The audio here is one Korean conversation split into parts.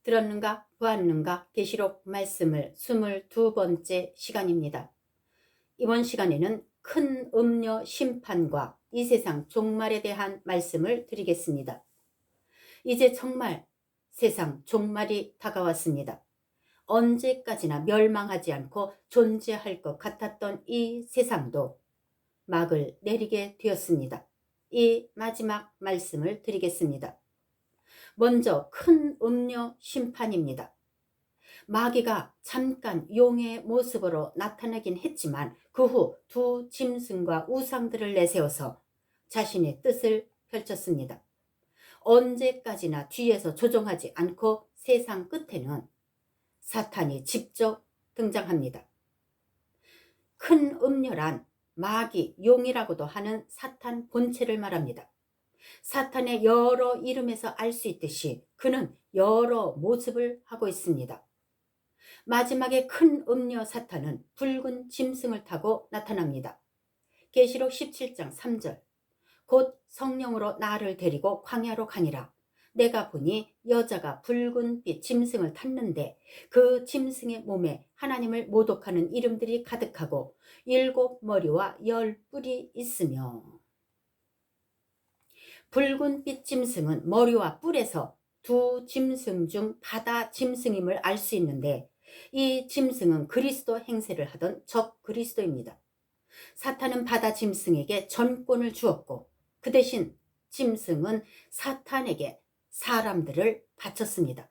들었는가 보았는가 계시록 말씀을 22번째 시간입니다. 이번 시간에는 큰 음녀 심판과 이 세상 종말에 대한 말씀을 드리겠습니다. 이제 정말 세상 종말이 다가왔습니다. 언제까지나 멸망하지 않고 존재할 것 같았던 이 세상도 막을 내리게 되었습니다. 이 마지막 말씀을 드리겠습니다. 먼저 큰 음녀 심판입니다. 마귀가 잠깐 용의 모습으로 나타나긴 했지만 그 후 두 짐승과 우상들을 내세워서 자신의 뜻을 펼쳤습니다. 언제까지나 뒤에서 조종하지 않고 세상 끝에는 사탄이 직접 등장합니다. 큰 음녀란 마귀, 용이라고도 하는 사탄 본체를 말합니다. 사탄의 여러 이름에서 알 수 있듯이 그는 여러 모습을 하고 있습니다. 마지막에 큰 음녀 사탄은 붉은 짐승을 타고 나타납니다. 계시록 17장 3절 곧 성령으로 나를 데리고 광야로 가니라. 내가 보니 여자가 붉은 빛 짐승을 탔는데 그 짐승의 몸에 하나님을 모독하는 이름들이 가득하고 7머리와 10뿔이 있으며, 붉은 빛 짐승은 머리와 뿔에서 두 짐승 중 바다 짐승임을 알 수 있는데 이 짐승은 그리스도 행세를 하던 적 그리스도입니다. 사탄은 바다 짐승에게 전권을 주었고 그 대신 짐승은 사탄에게 사람들을 바쳤습니다.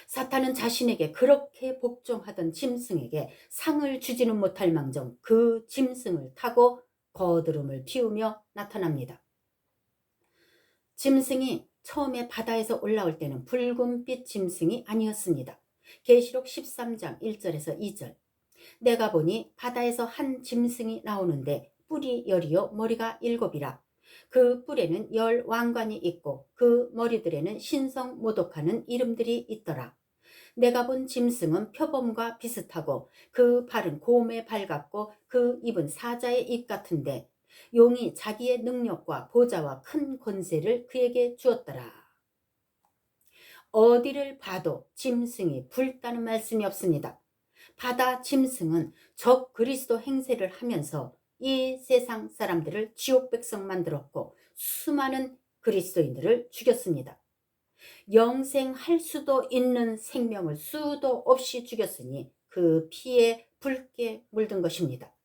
사탄은 자신에게 그렇게 복종하던 짐승에게 상을 주지는 못할 망정 그 짐승을 타고 거드름을 피우며 나타납니다. 짐승이 처음에 바다에서 올라올 때는 붉은빛 짐승이 아니었습니다. 계시록 13장 1절에서 2절 내가 보니 바다에서 한 짐승이 나오는데 뿔이 10이요 머리가 7이라. 그 뿔에는 10 왕관이 있고 그 머리들에는 신성 모독하는 이름들이 있더라. 내가 본 짐승은 표범과 비슷하고 그 발은 곰의 발 같고 그 입은 사자의 입 같은데 용이 자기의 능력과 보좌와 큰 권세를 그에게 주었더라. 어디를 봐도 짐승이 붉다는 말씀이 없습니다. 바다 짐승은 적 그리스도 행세를 하면서 이 세상 사람들을 지옥 백성 만들었고 수많은 그리스도인들을 죽였습니다. 영생할 수도 있는 생명을 수도 없이 죽였으니 그 피에 붉게 물든 것입니다.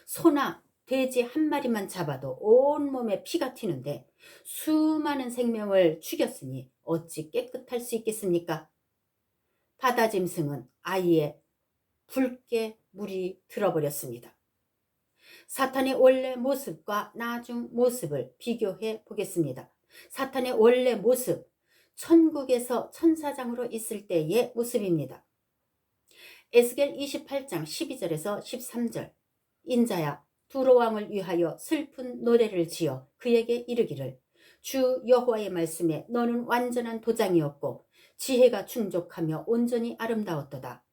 소나 돼지 한 마리만 잡아도 온몸에 피가 튀는데 수많은 생명을 죽였으니 어찌 깨끗할 수 있겠습니까? 바다 짐승은 아예 붉게 물이 들어버렸습니다. 사탄의 원래 모습과 나중 모습을 비교해 보겠습니다. 사탄의 원래 모습, 천국에서 천사장으로 있을 때의 모습입니다. 에스겔 28장 12절에서 13절 인자야 두로 왕을 위하여 슬픈 노래를 지어 그에게 이르기를 주 여호와의 말씀에 너는 완전한 도장이었고 지혜가 충족하며 온전히 아름다웠도다.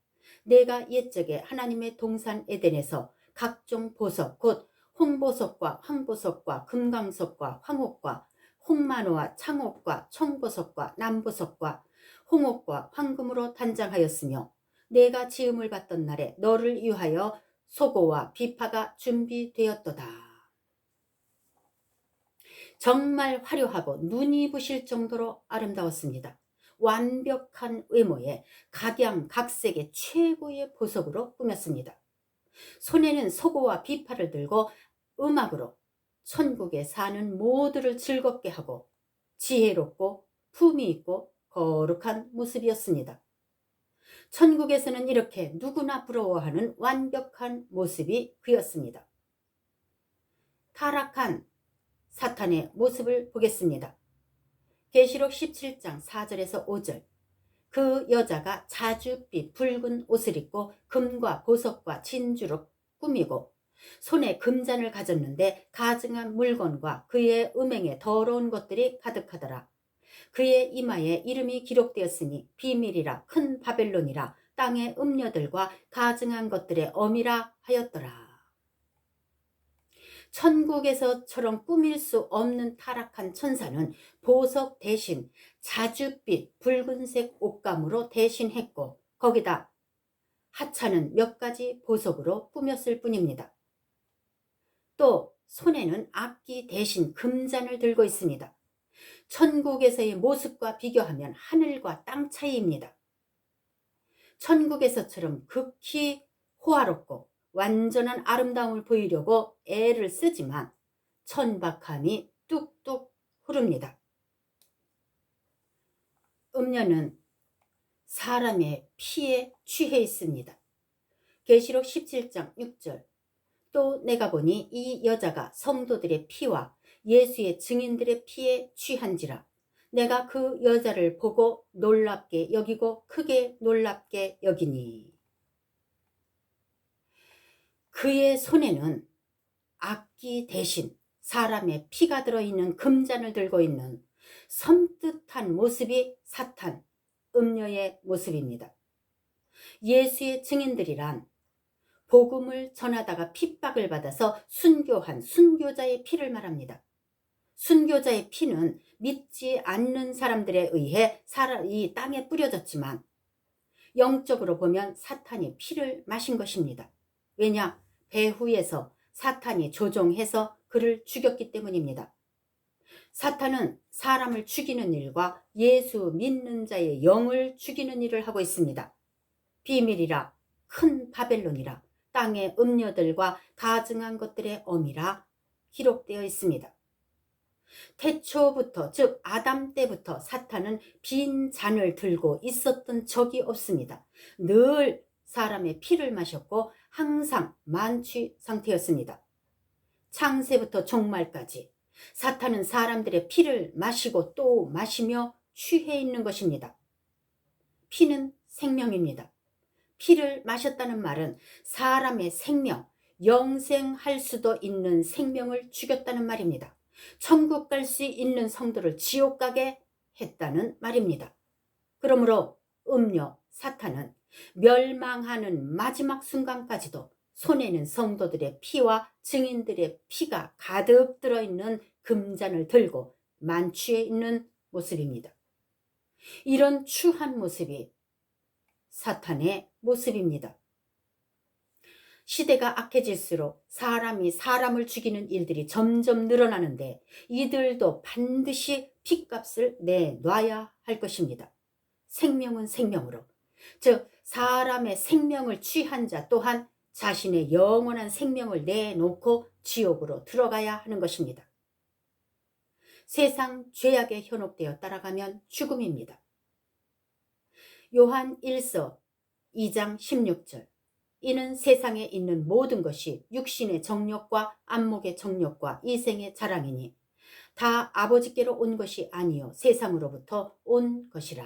내가 옛적에 하나님의 동산 에덴에서 각종 보석 곧 홍보석과 황보석과 금강석과 황옥과 홍만호와 창옥과 청보석과 남보석과 홍옥과 황금으로 단장하였으며 내가 지음을 받던 날에 너를 위하여 소고와 비파가 준비되었도다. 정말 화려하고 눈이 부실 정도로 아름다웠습니다. 완벽한 외모에 각양각색의 최고의 보석으로 꾸몄습니다. 손에는 소고와 비파를 들고 음악으로 천국에 사는 모두를 즐겁게 하고 지혜롭고 품위 있고 거룩한 모습이었습니다. 천국에서는 이렇게 누구나 부러워하는 완벽한 모습이 그였습니다. 타락한 사탄의 모습을 보겠습니다. 계시록 17장 4절에서 5절 그 여자가 자줏빛 붉은 옷을 입고 금과 보석과 진주로 꾸미고 손에 금잔을 가졌는데 가증한 물건과 그의 음행에 더러운 것들이 가득하더라. 그의 이마에 이름이 기록되었으니 비밀이라 큰 바벨론이라 땅의 음녀들과 가증한 것들의 어미라 하였더라. 천국에서처럼 꾸밀 수 없는 타락한 천사는 보석 대신 자줏빛 붉은색 옷감으로 대신했고, 거기다 하찮은 몇 가지 보석으로 꾸몄을 뿐입니다. 또 손에는 악기 대신 금잔을 들고 있습니다. 천국에서의 모습과 비교하면 하늘과 땅 차이입니다. 천국에서처럼 극히 호화롭고 완전한 아름다움을 보이려고 애를 쓰지만 천박함이 뚝뚝 흐릅니다. 음녀는 사람의 피에 취해 있습니다. 계시록 17장 6절. 또 내가 보니 이 여자가 성도들의 피와 예수의 증인들의 피에 취한지라. 내가 그 여자를 보고 놀랍게 여기고 크게 놀랍게 여기니. 그의 손에는 악기 대신 사람의 피가 들어있는 금잔을 들고 있는 섬뜩한 모습이 사탄, 음녀의 모습입니다. 예수의 증인들이란 복음을 전하다가 핍박을 받아서 순교한 순교자의 피를 말합니다. 순교자의 피는 믿지 않는 사람들에 의해 이 땅에 뿌려졌지만 영적으로 보면 사탄이 피를 마신 것입니다. 왜냐? 배후에서 사탄이 조종해서 그를 죽였기 때문입니다. 사탄은 사람을 죽이는 일과 예수 믿는 자의 영을 죽이는 일을 하고 있습니다. 비밀이라, 큰 바벨론이라, 땅의 음녀들과 가증한 것들의 어미라 기록되어 있습니다. 태초부터, 즉 아담 때부터 사탄은 빈 잔을 들고 있었던 적이 없습니다. 늘 사람의 피를 마셨고 항상 만취 상태였습니다. 창세부터 종말까지 사탄은 사람들의 피를 마시고 또 마시며 취해 있는 것입니다. 피는 생명입니다. 피를 마셨다는 말은 사람의 생명, 영생할 수도 있는 생명을 죽였다는 말입니다. 천국 갈 수 있는 성도를 지옥 가게 했다는 말입니다. 그러므로 음녀, 사탄은 멸망하는 마지막 순간까지도 손에는 성도들의 피와 증인들의 피가 가득 들어있는 금잔을 들고 만취해 있는 모습입니다. 이런 추한 모습이 사탄의 모습입니다. 시대가 악해질수록 사람이 사람을 죽이는 일들이 점점 늘어나는데 이들도 반드시 핏값을 내놔야 할 것입니다. 생명은 생명으로, 즉 사람의 생명을 취한 자 또한 자신의 영원한 생명을 내놓고 지옥으로 들어가야 하는 것입니다. 세상 죄악에 현혹되어 따라가면 죽음입니다. 요한 1서 2장 16절. 이는 세상에 있는 모든 것이 육신의 정욕과 안목의 정욕과 이생의 자랑이니 다 아버지께로 온 것이 아니요 세상으로부터 온 것이라.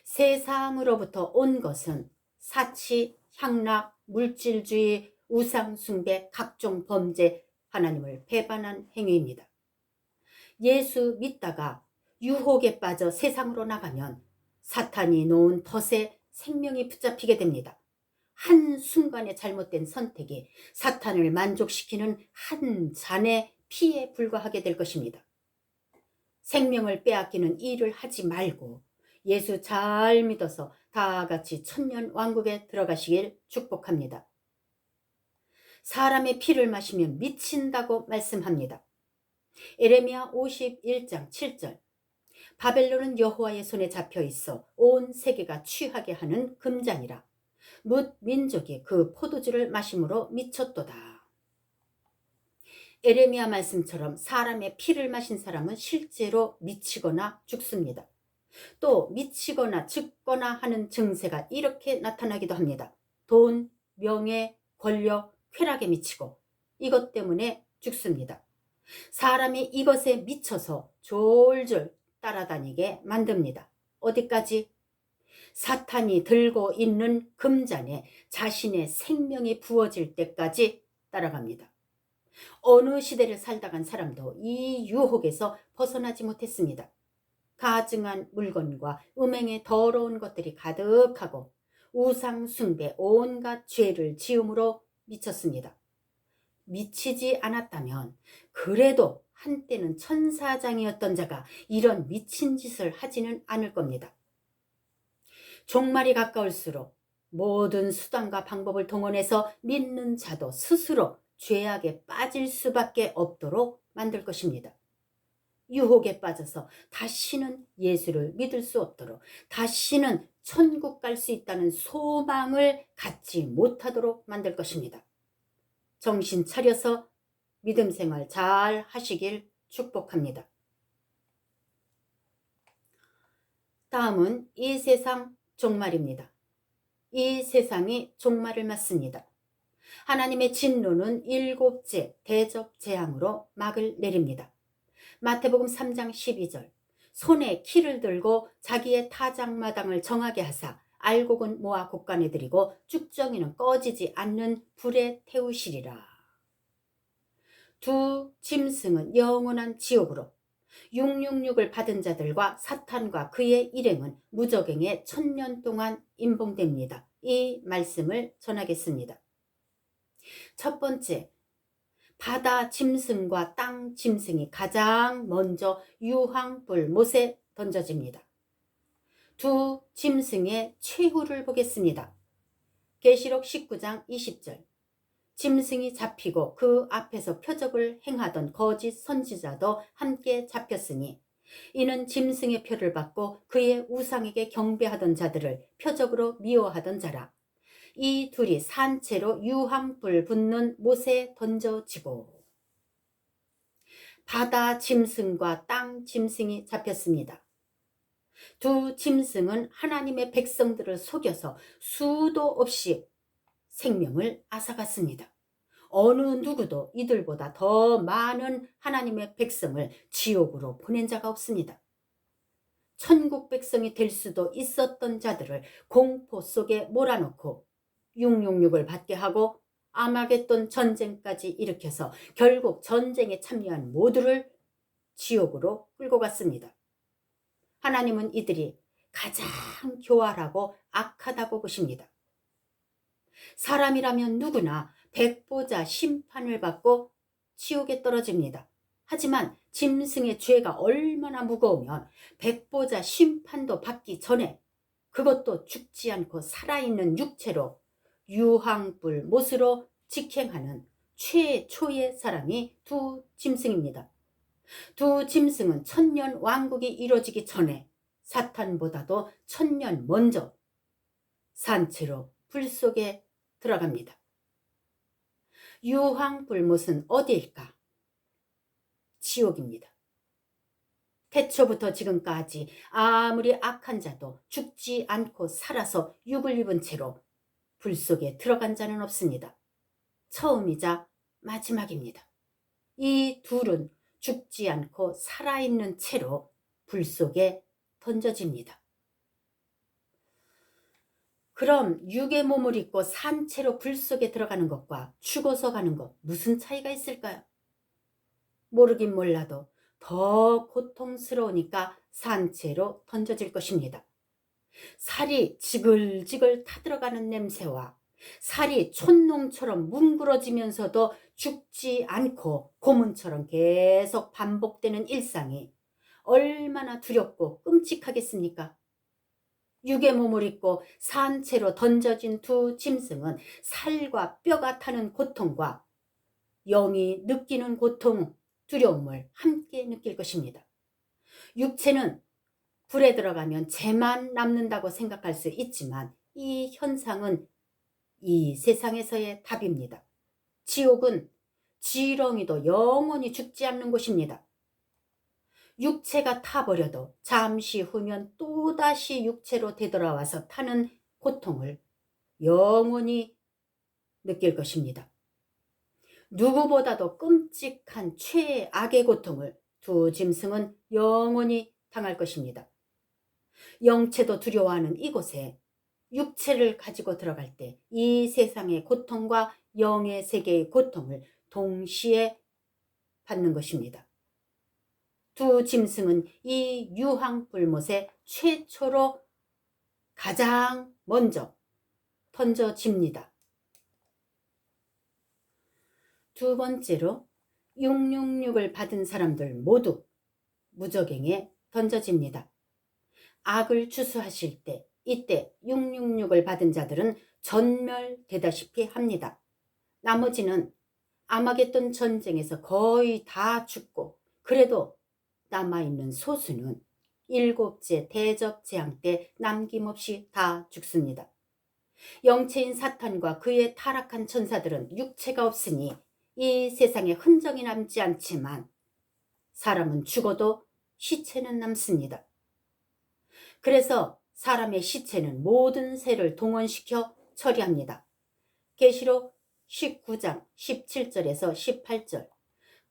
세상으로부터 온 것은 사치, 향락, 물질주의, 우상숭배, 각종 범죄, 하나님을 배반한 행위입니다. 예수 믿다가 유혹에 빠져 세상으로 나가면 사탄이 놓은 덫에 생명이 붙잡히게 됩니다. 한순간의 잘못된 선택이 사탄을 만족시키는 한 잔의 피에 불과하게 될 것입니다. 생명을 빼앗기는 일을 하지 말고 예수 잘 믿어서 다 같이 천년 왕국에 들어가시길 축복합니다. 사람의 피를 마시면 미친다고 말씀합니다. 에레미야 51장 7절. 바벨론은 여호와의 손에 잡혀 있어 온 세계가 취하게 하는 금잔이라. 뭇 민족이 그 포도주를 마심으로 미쳤도다. 에레미야 말씀처럼 사람의 피를 마신 사람은 실제로 미치거나 죽습니다. 또 미치거나 죽거나 하는 증세가 이렇게 나타나기도 합니다. 돈, 명예, 권력, 쾌락에 미치고 이것 때문에 죽습니다. 사람이 이것에 미쳐서 졸졸 따라다니게 만듭니다. 어디까지? 사탄이 들고 있는 금잔에 자신의 생명이 부어질 때까지 따라갑니다. 어느 시대를 살다 간 사람도 이 유혹에서 벗어나지 못했습니다. 가증한 물건과 음행의 더러운 것들이 가득하고 우상 숭배 온갖 죄를 지음으로 미쳤습니다. 미치지 않았다면 그래도 한때는 천사장이었던 자가 이런 미친 짓을 하지는 않을 겁니다. 종말이 가까울수록 모든 수단과 방법을 동원해서 믿는 자도 스스로 죄악에 빠질 수밖에 없도록 만들 것입니다. 유혹에 빠져서 다시는 예수를 믿을 수 없도록, 다시는 천국 갈 수 있다는 소망을 갖지 못하도록 만들 것입니다. 정신 차려서 믿음 생활 잘 하시길 축복합니다. 다음은 이 세상 종말입니다. 이 세상이 종말을 맞습니다. 하나님의 진노는 7째 대접 재앙으로 막을 내립니다. 마태복음 3장 12절, 손에 키를 들고 자기의 타작마당을 정하게 하사 알곡은 모아 곡간에 들이고 쭉정이는 꺼지지 않는 불에 태우시리라. 두 짐승은 영원한 지옥으로, 666을 받은 자들과 사탄과 그의 일행은 무저갱에 1000년 동안 임봉됩니다. 이 말씀을 전하겠습니다. 첫 번째, 바다 짐승과 땅 짐승이 가장 먼저 유황불 못에 던져집니다. 두 짐승의 최후를 보겠습니다. 계시록 19장 20절, 짐승이 잡히고 그 앞에서 표적을 행하던 거짓 선지자도 함께 잡혔으니 이는 짐승의 표를 받고 그의 우상에게 경배하던 자들을 표적으로 미워하던 자라. 이 둘이 산채로 유황불 붙는 못에 던져지고, 바다 짐승과 땅 짐승이 잡혔습니다. 두 짐승은 하나님의 백성들을 속여서 수도 없이 생명을 앗아갔습니다. 어느 누구도 이들보다 더 많은 하나님의 백성을 지옥으로 보낸 자가 없습니다. 천국 백성이 될 수도 있었던 자들을 공포 속에 몰아넣고 666을 받게 하고 아마겟돈 전쟁까지 일으켜서 결국 전쟁에 참여한 모두를 지옥으로 끌고 갔습니다. 하나님은 이들이 가장 교활하고 악하다고 보십니다. 사람이라면 누구나 백보자 심판을 받고 지옥에 떨어집니다. 하지만 짐승의 죄가 얼마나 무거우면 백보자 심판도 받기 전에 그것도 죽지 않고 살아있는 육체로 유황불 못으로 직행하는 최초의 사람이 두 짐승입니다. 두 짐승은 1000년 왕국이 이루어지기 전에 사탄보다도 1000년 먼저 산채로 불 속에 들어갑니다. 유황불못은 어디일까? 지옥입니다. 태초부터 지금까지 아무리 악한 자도 죽지 않고 살아서 육을 입은 채로 불 속에 들어간 자는 없습니다. 처음이자 마지막입니다. 이 둘은 죽지 않고 살아있는 채로 불 속에 던져집니다. 그럼 육의 몸을 입고 산채로 불 속에 들어가는 것과 죽어서 가는 것 무슨 차이가 있을까요? 모르긴 몰라도 더 고통스러우니까 산채로 던져질 것입니다. 살이 지글지글 타들어가는 냄새와 살이 촌농처럼 뭉그러지면서도 죽지 않고 고문처럼 계속 반복되는 일상이 얼마나 두렵고 끔찍하겠습니까? 육의 몸을 입고 산채로 던져진 두 짐승은 살과 뼈가 타는 고통과 영이 느끼는 고통, 두려움을 함께 느낄 것입니다. 육체는 불에 들어가면 죄만 남는다고 생각할 수 있지만 이 현상은 이 세상에서의 답입니다. 지옥은 지렁이도 영원히 죽지 않는 곳입니다. 육체가 타버려도 잠시 후면 또다시 육체로 되돌아와서 타는 고통을 영원히 느낄 것입니다. 누구보다도 끔찍한 최악의 고통을 두 짐승은 영원히 당할 것입니다. 영체도 두려워하는 이곳에 육체를 가지고 들어갈 때 이 세상의 고통과 영의 세계의 고통을 동시에 받는 것입니다. 두 짐승은 이 유황불못에 최초로 가장 먼저 던져집니다. 두 번째로 666을 받은 사람들 모두 무저갱에 던져집니다. 악을 추수하실 때 이때 666을 받은 자들은 전멸되다시피 합니다. 나머지는 아마겟돈 전쟁에서 거의 다 죽고 그래도 남아있는 소수는 일곱째 대접 재앙 때 남김없이 다 죽습니다. 영체인 사탄과 그의 타락한 천사들은 육체가 없으니 이 세상에 흔적이 남지 않지만 사람은 죽어도 시체는 남습니다. 그래서 사람의 시체는 모든 새를 동원시켜 처리합니다. 계시록 19장 17절에서 18절.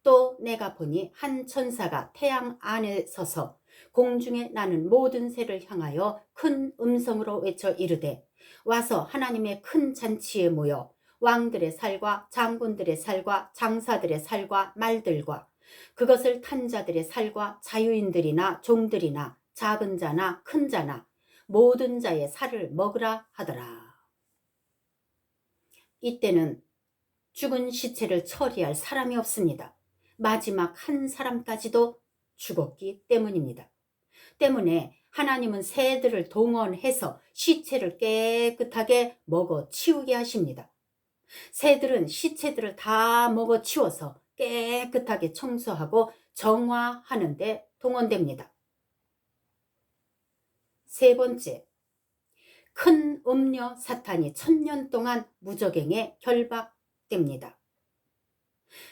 또 내가 보니 한 천사가 태양 안에 서서 공중에 나는 모든 새를 향하여 큰 음성으로 외쳐 이르되 와서 하나님의 큰 잔치에 모여 왕들의 살과 장군들의 살과 장사들의 살과 말들과 그것을 탄 자들의 살과 자유인들이나 종들이나 작은 자나 큰 자나 모든 자의 살을 먹으라 하더라. 이때는 죽은 시체를 처리할 사람이 없습니다. 마지막 한 사람까지도 죽었기 때문입니다. 때문에 하나님은 새들을 동원해서 시체를 깨끗하게 먹어 치우게 하십니다. 새들은 시체들을 다 먹어 치워서 깨끗하게 청소하고 정화하는 데 동원됩니다. 세 번째, 큰 음녀 사탄이 1000년 동안 무저갱에 결박됩니다.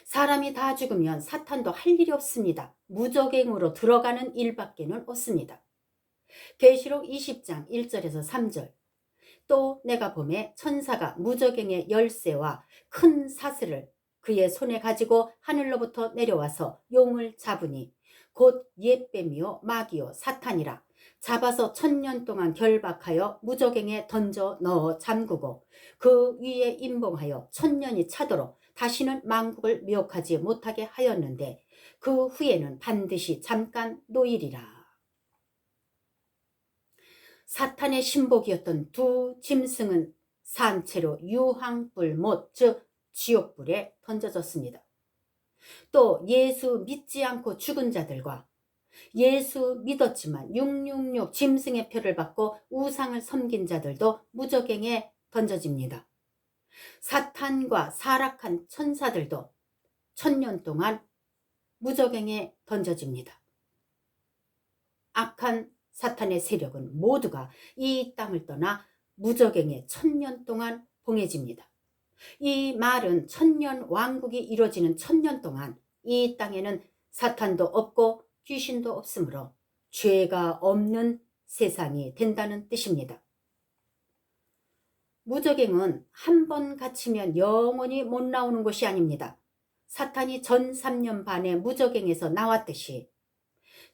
사람이 다 죽으면 사탄도 할 일이 없습니다. 무저갱으로 들어가는 일밖에는 없습니다. 계시록 20장 1절에서 3절. 또 내가 보매 천사가 무저갱의 열쇠와 큰 사슬을 그의 손에 가지고 하늘로부터 내려와서 용을 잡으니 곧 옛뱀이요 마귀요 사탄이라. 잡아서 1000년 동안 결박하여 무저갱에 던져 넣어 잠그고 그 위에 임봉하여 1000년이 차도록 다시는 만국을 미혹하지 못하게 하였는데 그 후에는 반드시 잠깐 노일이라. 사탄의 신복이었던 두 짐승은 산채로 유황불 못 즉 지옥불에 던져졌습니다. 또 예수 믿지 않고 죽은 자들과 예수 믿었지만 666 짐승의 표를 받고 우상을 섬긴 자들도 무저갱에 던져집니다. 사탄과 사락한 천사들도 1000년 동안 무저갱에 던져집니다. 악한 사탄의 세력은 모두가 이 땅을 떠나 무저갱에 1000년 동안 봉해집니다. 이 말은 1000년 왕국이 이루어지는 1000년 동안 이 땅에는 사탄도 없고 귀신도 없으므로 죄가 없는 세상이 된다는 뜻입니다. 무저갱은 한 번 갇히면 영원히 못 나오는 것이 아닙니다. 사탄이 전 3년 반에 무저갱에서 나왔듯이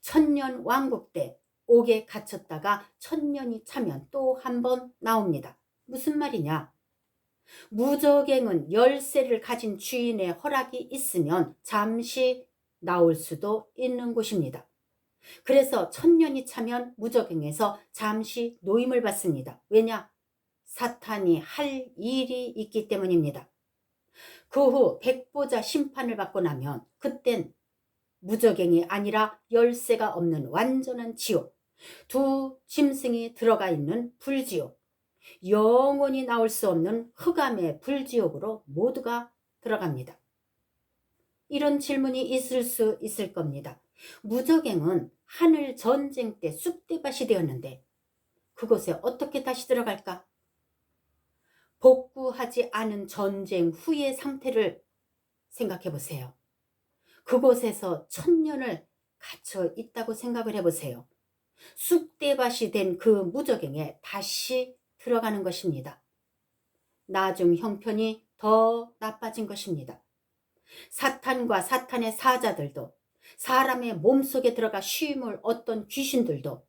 1000년 왕국 때 옥에 갇혔다가 1000년이 차면 또 한 번 나옵니다. 무슨 말이냐? 무저갱은 열쇠를 가진 주인의 허락이 있으면 잠시 나올 수도 있는 곳입니다. 그래서 1000년이 차면 무저갱에서 잠시 노임을 받습니다. 왜냐? 사탄이 할 일이 있기 때문입니다. 그 후 백보자 심판을 받고 나면 그땐 무저갱이 아니라 열쇠가 없는 완전한 지옥, 두 짐승이 들어가 있는 불지옥, 영원히 나올 수 없는 흑암의 불지옥으로 모두가 들어갑니다. 이런 질문이 있을 수 있을 겁니다. 무저갱은 하늘 전쟁 때 쑥대밭이 되었는데 그곳에 어떻게 다시 들어갈까? 복구하지 않은 전쟁 후의 상태를 생각해 보세요. 그곳에서 1000년을 갇혀 있다고 생각을 해보세요. 쑥대밭이 된 그 무저갱에 다시 들어가는 것입니다. 나중 형편이 더 나빠진 것입니다. 사탄과 사탄의 사자들도 사람의 몸속에 들어가 쉼을 얻던 귀신들도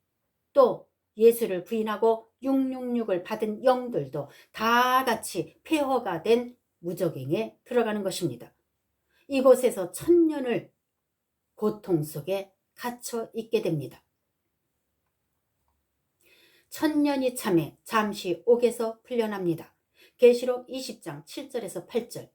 또 예수를 부인하고 666을 받은 영들도 다 같이 폐허가 된 무저갱에 들어가는 것입니다. 이곳에서 1000년을 고통 속에 갇혀 있게 됩니다. 1000년이 참에 잠시 옥에서 풀려납니다. 계시록 20장 7절에서 8절.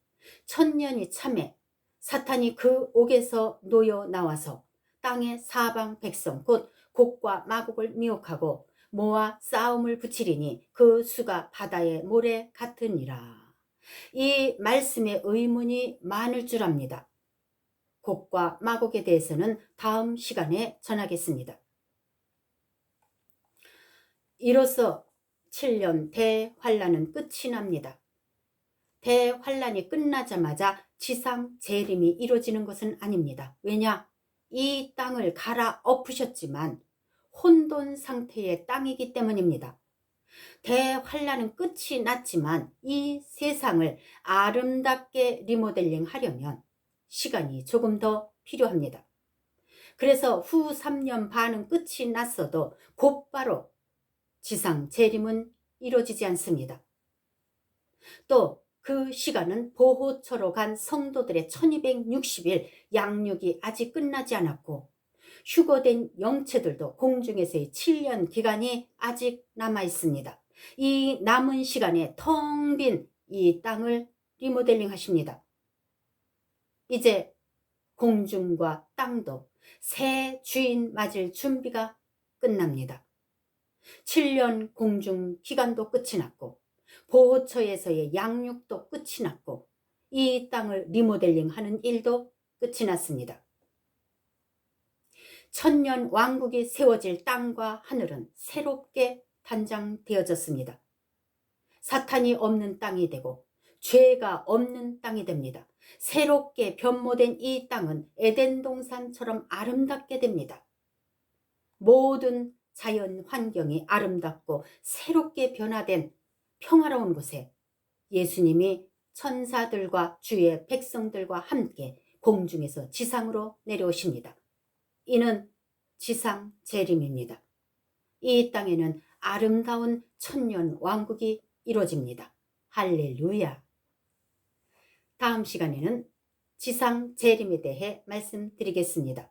천년이 참에 사탄이 그 옥에서 놓여 나와서 땅의 사방 백성 곧 곡과 마곡을 미혹하고 모아 싸움을 붙이리니 그 수가 바다의 모래 같으니라. 이 말씀에 의문이 많을 줄 압니다. 곡과 마곡에 대해서는 다음 시간에 전하겠습니다. 이로써 7년 대환란은 끝이 납니다. 대환란이 끝나자마자 지상 재림이 이루어지는 것은 아닙니다. 왜냐? 이 땅을 갈아엎으셨지만 혼돈 상태의 땅이기 때문입니다. 대환란은 끝이 났지만 이 세상을 아름답게 리모델링 하려면 시간이 조금 더 필요합니다. 그래서 후 3년 반은 끝이 났어도 곧바로 지상 재림은 이루어지지 않습니다. 또 그 시간은 보호처로 간 성도들의 1260일 양육이 아직 끝나지 않았고 휴거된 영체들도 공중에서의 7년 기간이 아직 남아 있습니다. 이 남은 시간에 텅 빈 이 땅을 리모델링 하십니다. 이제 공중과 땅도 새 주인 맞을 준비가 끝납니다. 7년 공중 기간도 끝이 났고 보호처에서의 양육도 끝이 났고 이 땅을 리모델링 하는 일도 끝이 났습니다. 천년 왕국이 세워질 땅과 하늘은 새롭게 단장되어졌습니다. 사탄이 없는 땅이 되고 죄가 없는 땅이 됩니다. 새롭게 변모된 이 땅은 에덴 동산처럼 아름답게 됩니다. 모든 자연 환경이 아름답고 새롭게 변화된 평화로운 곳에 예수님이 천사들과 주의 백성들과 함께 공중에서 지상으로 내려오십니다. 이는 지상 재림입니다. 이 땅에는 아름다운 천년 왕국이 이루어집니다. 할렐루야. 다음 시간에는 지상 재림에 대해 말씀드리겠습니다.